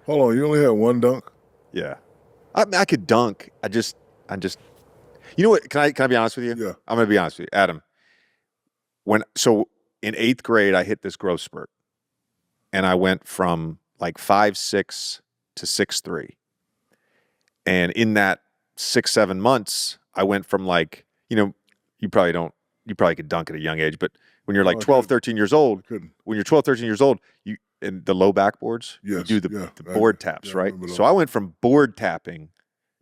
Hold on, you only had one dunk? Yeah. I could dunk. I'm just, you know what? Can I be honest with you? Yeah. I'm going to be honest with you. Adam, in 8th grade, I hit this growth spurt. And I went from like 5'6" to 6'3". And in that 6-7 months, I went from like, you probably could dunk at a young age, but when you're like 12, 13 years old, when you're 12, 13 years old, you in the low backboards, you do the board taps, right? So I went from board tapping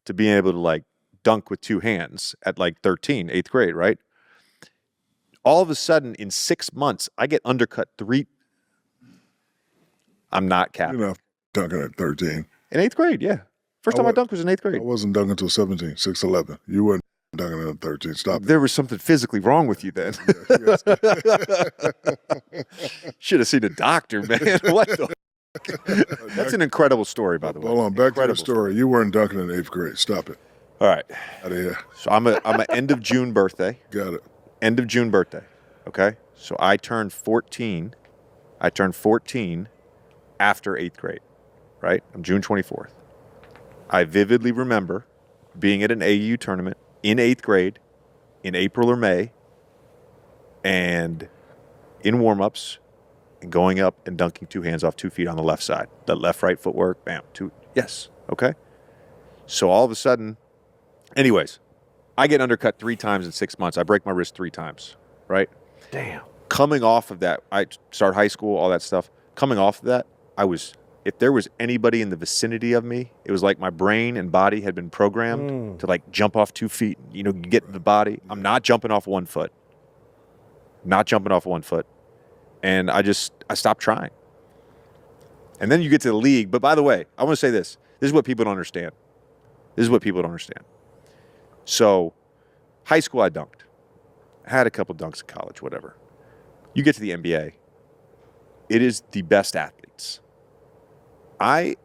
to being able to like dunk with two hands at like 13, 8th grade, right? All of a sudden, in 6 months, I get undercut 3. I'm not capping. You're not dunking at 13. In 8th grade, yeah. First time I dunked was in 8th grade. I wasn't dunking until 17, 6'11". You weren't dunking at 13. Stop it. There was something physically wrong with you then. Should have seen a doctor, man. What the? That's an incredible story, by the way. Hold on, back to the story. You weren't dunking in 8th grade. Stop it. All right. Out of here. So I'm an end of June birthday. Got it. End of June birthday. Okay? So I turned 14. I turned 14 after 8th grade, right? I'm June 24th. I vividly remember being at an AU tournament in 8th grade in April or May and in warm-ups and going up and dunking two hands off 2 feet on the left side. The left-right footwork, bam, yes, okay? So all of a sudden, anyways, I get undercut 3 times in 6 months. I break my wrist 3 times, right? Damn. Coming off of that, I start high school, all that stuff. Coming off of that, if there was anybody in the vicinity of me, it was like my brain and body had been programmed to like jump off 2 feet, get in the body. I'm not jumping off 1 foot. Not jumping off 1 foot. And I stopped trying. And then you get to the league. But by the way, I want to say this. This is what people don't understand. So high school, I dunked. I had a couple dunks in college, whatever. You get to the NBA. It is the best athletes. I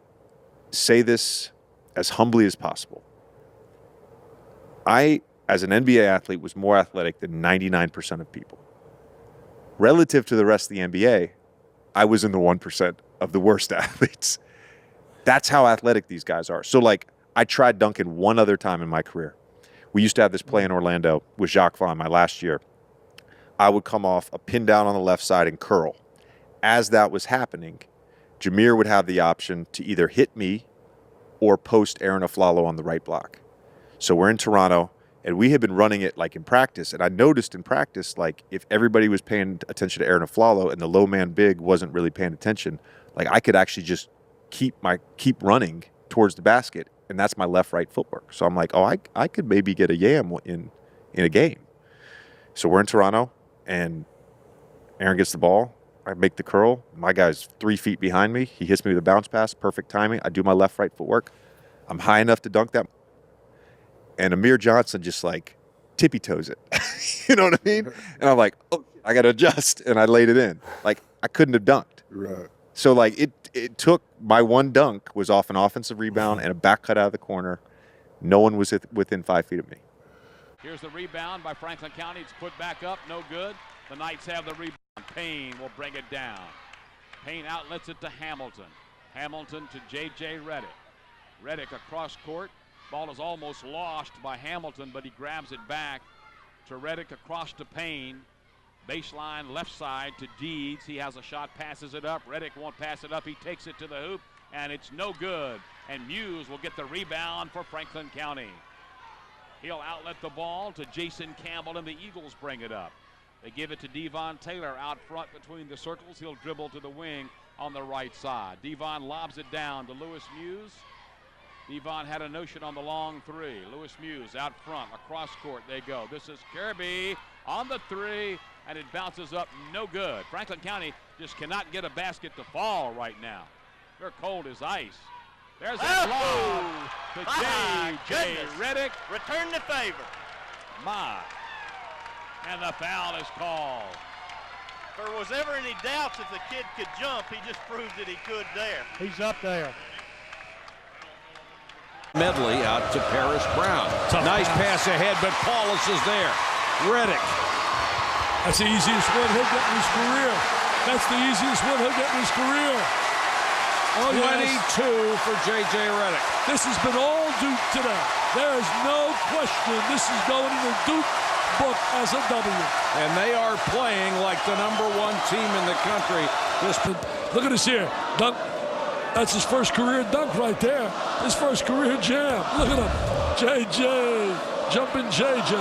say this as humbly as possible. I, as an NBA athlete, was more athletic than 99% of people. Relative to the rest of the NBA, I was in the 1% of the worst athletes. That's how athletic these guys are. So, like, I tried dunking one other time in my career. We used to have this play in Orlando with Shaq my last year. I would come off a pin down on the left side and curl. As that was happening, Jameer would have the option to either hit me or post Aaron Aflalo on the right block. So we're in Toronto, and we had been running it like in practice. And I noticed in practice, like if everybody was paying attention to Aaron Aflalo and the low man big wasn't really paying attention, like I could actually just keep running towards the basket, and that's my left-right footwork. So I'm like, I could maybe get a yam in a game. So we're in Toronto, and Aaron gets the ball. I make the curl. My guy's 3 feet behind me. He hits me with a bounce pass, perfect timing. I do my left-right footwork. I'm high enough to dunk that. And Amir Johnson just like tippy-toes it. You know what I mean? And I'm like, oh, I got to adjust. And I laid it in. Like, I couldn't have dunked. Right. So, like, it took my one dunk was off an offensive rebound and a back cut out of the corner. No one was within 5 feet of me. Here's the rebound by Franklin County. It's put back up. No good. The Knights have the rebound. Payne will bring it down. Payne outlets it to Hamilton. Hamilton to J.J. Redick. Redick across court. Ball is almost lost by Hamilton, but he grabs it back to Redick across to Payne. Baseline left side to Deeds. He has a shot, passes it up. Redick won't pass it up. He takes it to the hoop, and it's no good. And Muse will get the rebound for Franklin County. He'll outlet the ball to Jason Campbell, and the Eagles bring it up. They give it to Devon Taylor out front between the circles. He'll dribble to the wing on the right side. Devon lobs it down to Lewis Muse. Devon had a notion on the long three. Lewis Muse out front, across court they go. This is Kirby on the three, and it bounces up, no good. Franklin County just cannot get a basket to fall right now. They're cold as ice. There's a lob to J.J. Redick. Return the favor. My. And the foul is called. If there was ever any doubts if the kid could jump, he just proved that he could there. He's up there. Medley out to Paris Brown. Nice pass ahead, but Paulus is there. Redick. That's the easiest one he'll get in his career. That's the easiest one he'll get in his career. Oh, yes. 22 for J.J. Redick. This has been all Duke today. There is no question this is going in the Duke book as a W. And they are playing like the #1 team in the country. Look at this here. Dunk. That's his first career dunk right there. His first career jam. Look at him. J.J. Jumping J.J.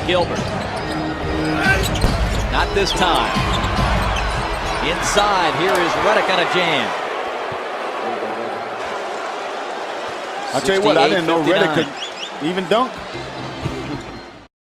Gilbert. Not this time. Inside, here is Redick on a jam. I'll tell you what, I didn't know Redick could even dunk.